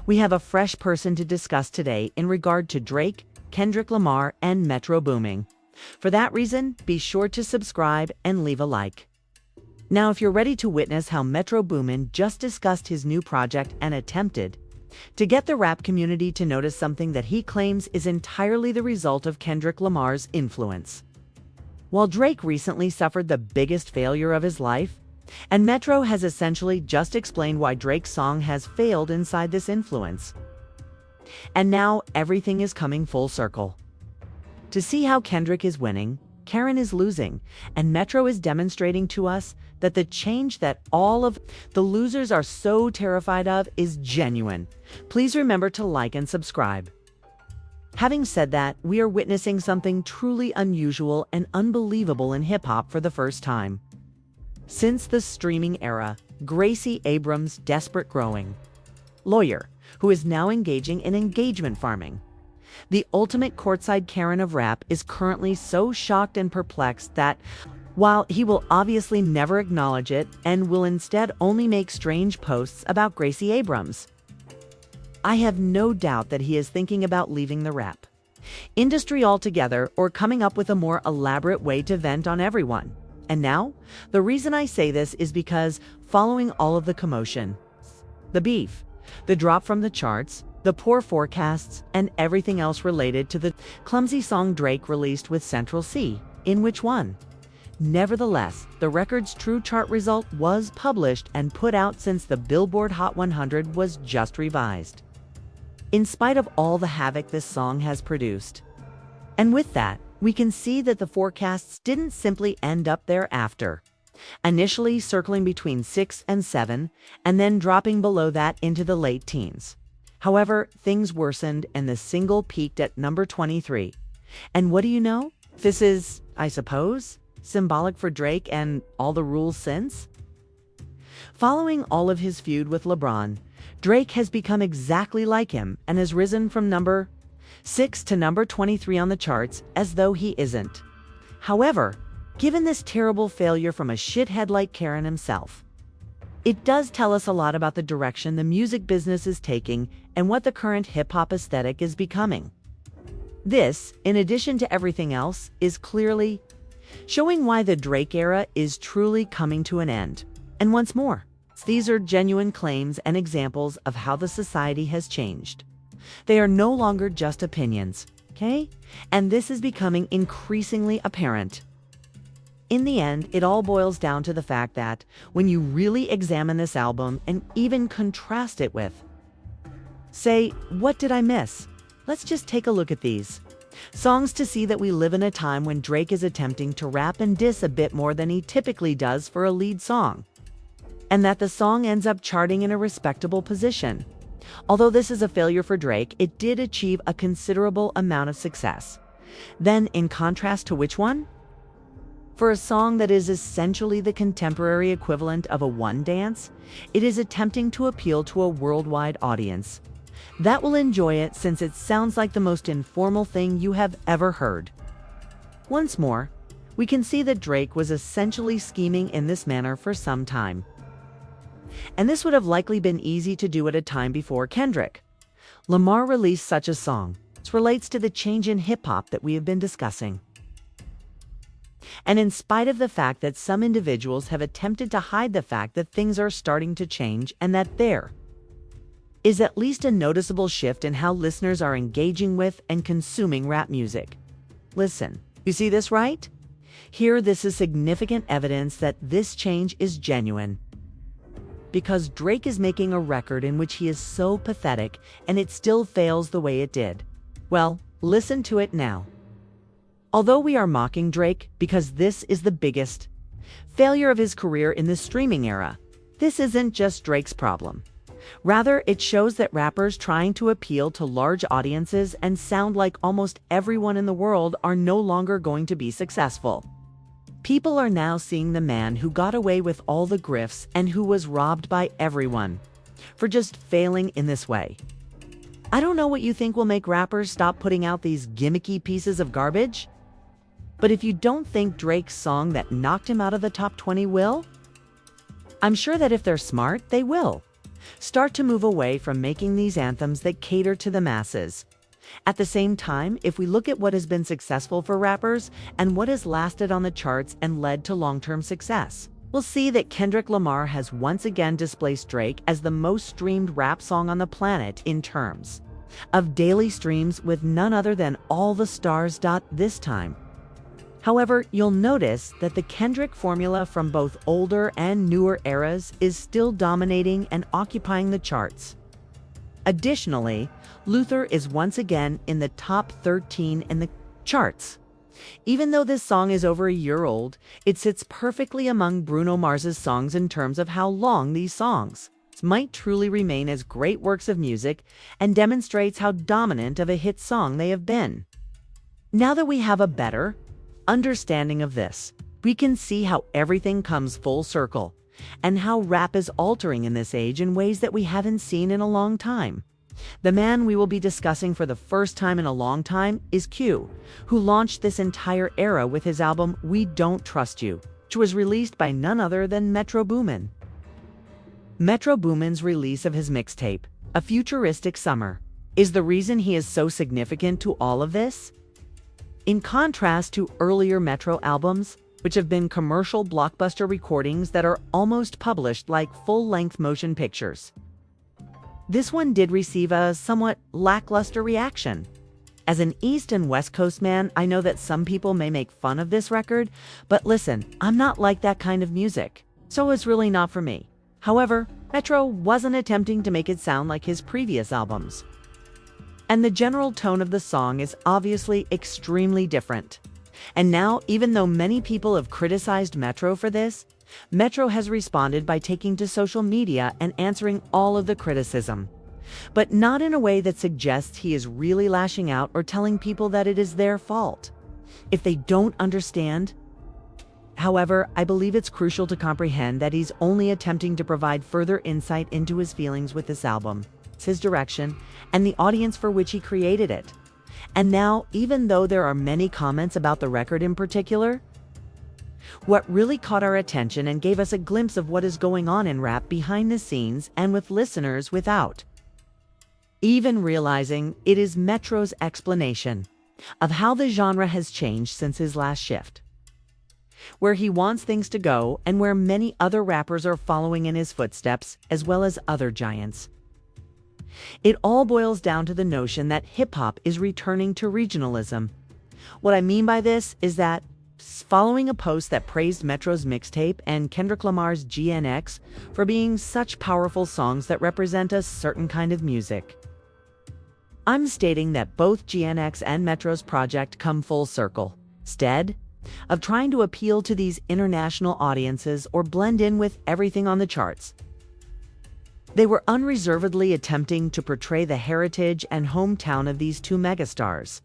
We have a fresh person to discuss today in regard to Drake, Kendrick Lamar, and Metro Boomin. For that reason, be sure to subscribe and leave a like. Now, if you're ready to witness how Metro Boomin just discussed his new project and attempted to get the rap community to notice something that he claims is entirely the result of Kendrick Lamar's influence. While Drake recently suffered the biggest failure of his life, and Metro has essentially just explained why Drake's song has failed inside this influence. And now everything is coming full circle. To see how Kendrick is winning, Karen is losing, and Metro is demonstrating to us that the change that all of the losers are so terrified of is genuine. Please remember to like and subscribe. Having said that, we are witnessing something truly unusual and unbelievable in hip-hop for the first time. Since the streaming era, Gracie Abrams' desperate growing lawyer, who is now engaging in engagement farming. The ultimate courtside Karen of rap is currently so shocked and perplexed that, while he will obviously never acknowledge it and will instead only make strange posts about Gracie Abrams, I have no doubt that he is thinking about leaving the rap industry altogether or coming up with a more elaborate way to vent on everyone. And now, the reason I say this is because following all of the commotion, the beef, the drop from the charts, the poor forecasts, and everything else related to the clumsy song Drake released with Central C, in which won. Nevertheless, the record's true chart result was published and put out since the Billboard Hot 100 was just revised. In spite of all the havoc this song has produced. And with that, we can see that the forecasts didn't simply end up thereafter, initially circling between 6 and 7, and then dropping below that into the late teens. However, things worsened and the single peaked at number 23. And what do you know? This is, I suppose, symbolic for Drake and all the rules since. Following all of his feud with LeBron, Drake has become exactly like him and has risen from number 6 to number 23 on the charts as though he isn't. However, given this terrible failure from a shithead like Karen himself, it does tell us a lot about the direction the music business is taking and what the current hip-hop aesthetic is becoming. This, in addition to everything else, is clearly showing why the Drake era is truly coming to an end. And once more, these are genuine claims and examples of how the society has changed. They are no longer just opinions, okay? And this is becoming increasingly apparent. In the end, it all boils down to the fact that when you really examine this album and even contrast it with, say, what did I miss? Let's just take a look at these songs to see that we live in a time when Drake is attempting to rap and diss a bit more than he typically does for a lead song, and that the song ends up charting in a respectable position. Although this is a failure for Drake, it did achieve a considerable amount of success. Then, in contrast to which one? For a song that is essentially the contemporary equivalent of a one dance, it is attempting to appeal to a worldwide audience that will enjoy it since it sounds like the most informal thing you have ever heard. Once more, we can see that Drake was essentially scheming in this manner for some time. And this would have likely been easy to do at a time before Kendrick Lamar released such a song. This relates to the change in hip-hop that we have been discussing. And in spite of the fact that some individuals have attempted to hide the fact that things are starting to change and that there is at least a noticeable shift in how listeners are engaging with and consuming rap music. Listen, you see this, right? Here, this is significant evidence that this change is genuine. Because Drake is making a record in which he is so pathetic and it still fails the way it did. Well, listen to it now. Although we are mocking Drake because this is the biggest failure of his career in the streaming era, this isn't just Drake's problem. Rather, it shows that rappers trying to appeal to large audiences and sound like almost everyone in the world are no longer going to be successful. People are now seeing the man who got away with all the grifts and who was robbed by everyone for just failing in this way. I don't know what you think will make rappers stop putting out these gimmicky pieces of garbage, but if you don't think Drake's song that knocked him out of the top 20 will, I'm sure that if they're smart, they will. start to move away from making these anthems that cater to the masses. At the same time, if we look at what has been successful for rappers and what has lasted on the charts and led to long-term success, we'll see that Kendrick Lamar has once again displaced Drake as the most streamed rap song on the planet in terms of daily streams, with none other than All the Stars. This time, however, you'll notice that the Kendrick formula from both older and newer eras is still dominating and occupying the charts. Additionally, Luther is once again in the top 13 in the charts. Even though this song is over a year old, it sits perfectly among Bruno Mars's songs in terms of how long these songs might truly remain as great works of music, and demonstrates how dominant of a hit song they have been. Now that we have a better understanding of this, we can see how everything comes full circle, and how rap is altering in this age in ways that we haven't seen in a long time. The man we will be discussing for the first time in a long time is Q, who launched this entire era with his album We Don't Trust You, which was released by none other than Metro Boomin. Metro Boomin's release of his mixtape, A Futuristic Summer, is the reason he is so significant to all of this. In contrast to earlier Metro albums, which have been commercial blockbuster recordings that are almost published like full-length motion pictures, this one did receive a somewhat lackluster reaction. As an East and West Coast man, I know that some people may make fun of this record, but listen, I'm not like that kind of music, so it's really not for me. However, Metro wasn't attempting to make it sound like his previous albums, and the general tone of the song is obviously extremely different. And now, even though many people have criticized Metro for this, Metro has responded by taking to social media and answering all of the criticism, but not in a way that suggests he is really lashing out or telling people that it is their fault if they don't understand. However, I believe it's crucial to comprehend that he's only attempting to provide further insight into his feelings with this album, his direction, and the audience for which he created it. And now, even though there are many comments about the record in particular, what really caught our attention and gave us a glimpse of what is going on in rap behind the scenes and with listeners without even realizing it, is Metro's explanation of how the genre has changed since his last shift, where he wants things to go, and where many other rappers are following in his footsteps, as well as other giants. It all boils down to the notion that hip-hop is returning to regionalism. What I mean by this is that, following a post that praised Metro's mixtape and Kendrick Lamar's GNX for being such powerful songs that represent a certain kind of music, I'm stating that both GNX and Metro's project come full circle. Instead of trying to appeal to these international audiences or blend in with everything on the charts, they were unreservedly attempting to portray the heritage and hometown of these two megastars,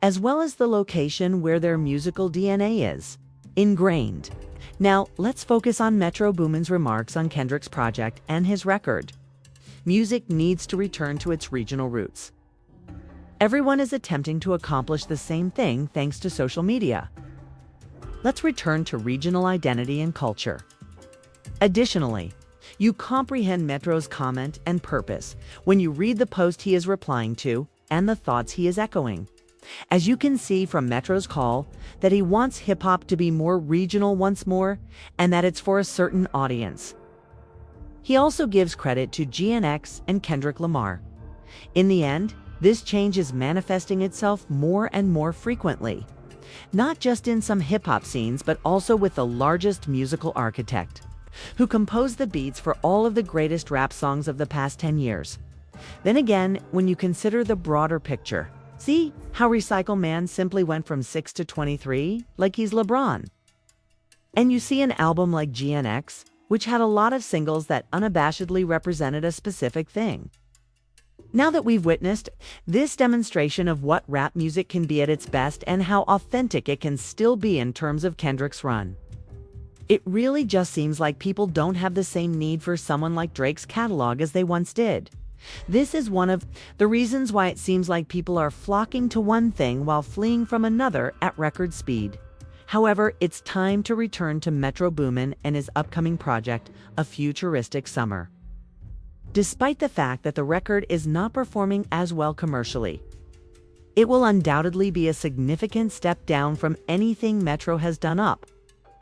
as well as the location where their musical DNA is ingrained. Now, let's focus on Metro Boomin's remarks on Kendrick's project and his record. Music needs to return to its regional roots. Everyone is attempting to accomplish the same thing thanks to social media. Let's return to regional identity and culture. Additionally, you comprehend Metro's comment and purpose when you read the post he is replying to and the thoughts he is echoing. As you can see from Metro's call, that he wants hip-hop to be more regional once more, and that it's for a certain audience. He also gives credit to GNX and Kendrick Lamar. In the end, this change is manifesting itself more and more frequently, not just in some hip-hop scenes, but also with the largest musical architect, who composed the beats for all of the greatest rap songs of the past 10 years. Then again, when you consider the broader picture, see how Recycle Man simply went from 6 to 23, like he's LeBron. And you see an album like GNX, which had a lot of singles that unabashedly represented a specific thing. Now that we've witnessed this demonstration of what rap music can be at its best and how authentic it can still be in terms of Kendrick's run, it really just seems like people don't have the same need for someone like Drake's catalog as they once did. This is one of the reasons why it seems like people are flocking to one thing while fleeing from another at record speed. However, it's time to return to Metro Boomin and his upcoming project, A Futuristic Summer. despite the fact that the record is not performing as well commercially. It will undoubtedly be a significant step down from anything Metro has done up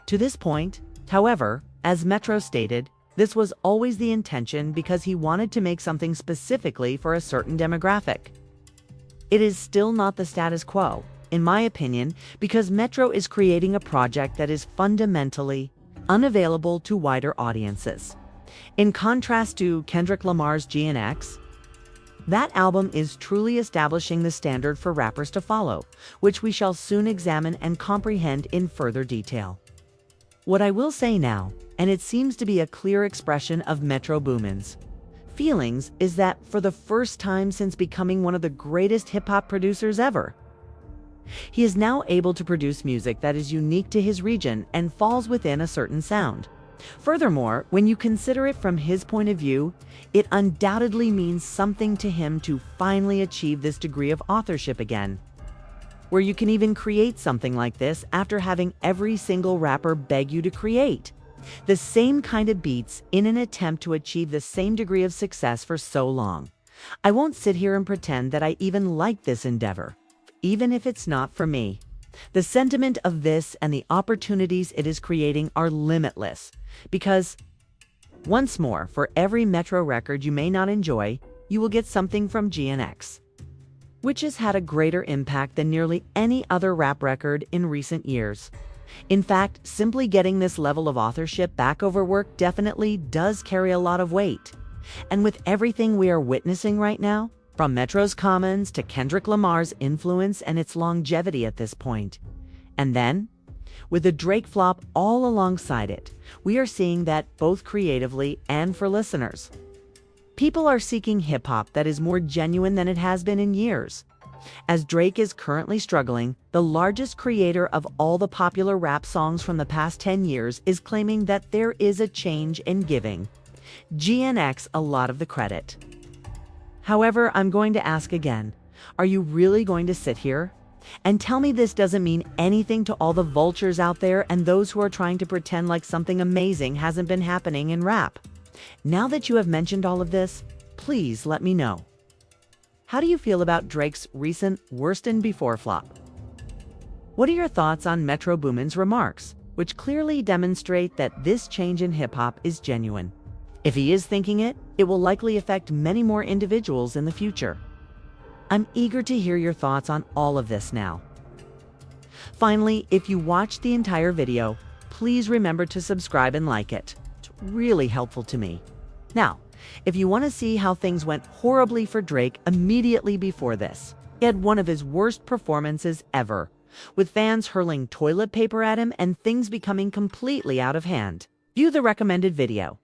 to this point. However, as Metro stated, this was always the intention because he wanted to make something specifically for a certain demographic. It is still not the status quo, in my opinion, because Metro is creating a project that is fundamentally unavailable to wider audiences. In contrast to Kendrick Lamar's GNX, that album is truly establishing the standard for rappers to follow, which we shall soon examine and comprehend in further detail. What I will say now, and it seems to be a clear expression of Metro Boomin's feelings, is that for the first time since becoming one of the greatest hip-hop producers ever, he is now able to produce music that is unique to his region and falls within a certain sound. Furthermore, when you consider it from his point of view, it undoubtedly means something to him to finally achieve this degree of authorship again, where you can even create something like this after having every single rapper beg you to create the same kind of beats in an attempt to achieve the same degree of success for so long. I won't sit here and pretend that I even like this endeavor, even if it's not for me. The sentiment of this and the opportunities it is creating are limitless, because, once more, for every Metro record you may not enjoy, you will get something from GNX, which has had a greater impact than nearly any other rap record in recent years. In fact, simply getting this level of authorship back over work definitely does carry a lot of weight. And with everything we are witnessing right now, from Metro's Commons to Kendrick Lamar's influence and its longevity at this point, and then, with the Drake flop all alongside it, we are seeing that both creatively and for listeners, people are seeking hip-hop that is more genuine than it has been in years. As Drake is currently struggling, the largest creator of all the popular rap songs from the past 10 years is claiming that there is a change in giving GNX a lot of the credit. However, I'm going to ask again, are you really going to sit here and tell me this doesn't mean anything to all the vultures out there and those who are trying to pretend like something amazing hasn't been happening in rap? Now that you have mentioned all of this, please let me know. How do you feel about Drake's recent Worst in Before flop? What are your thoughts on Metro Boomin's remarks, which clearly demonstrate that this change in hip-hop is genuine? If he is thinking it, it will likely affect many more individuals in the future. I'm eager to hear your thoughts on all of this now. Finally, if you watched the entire video, please remember to subscribe and like it. It's really helpful to me. Now, if you want to see how things went horribly for Drake immediately before this, he had one of his worst performances ever, with fans hurling toilet paper at him and things becoming completely out of hand. View the recommended video.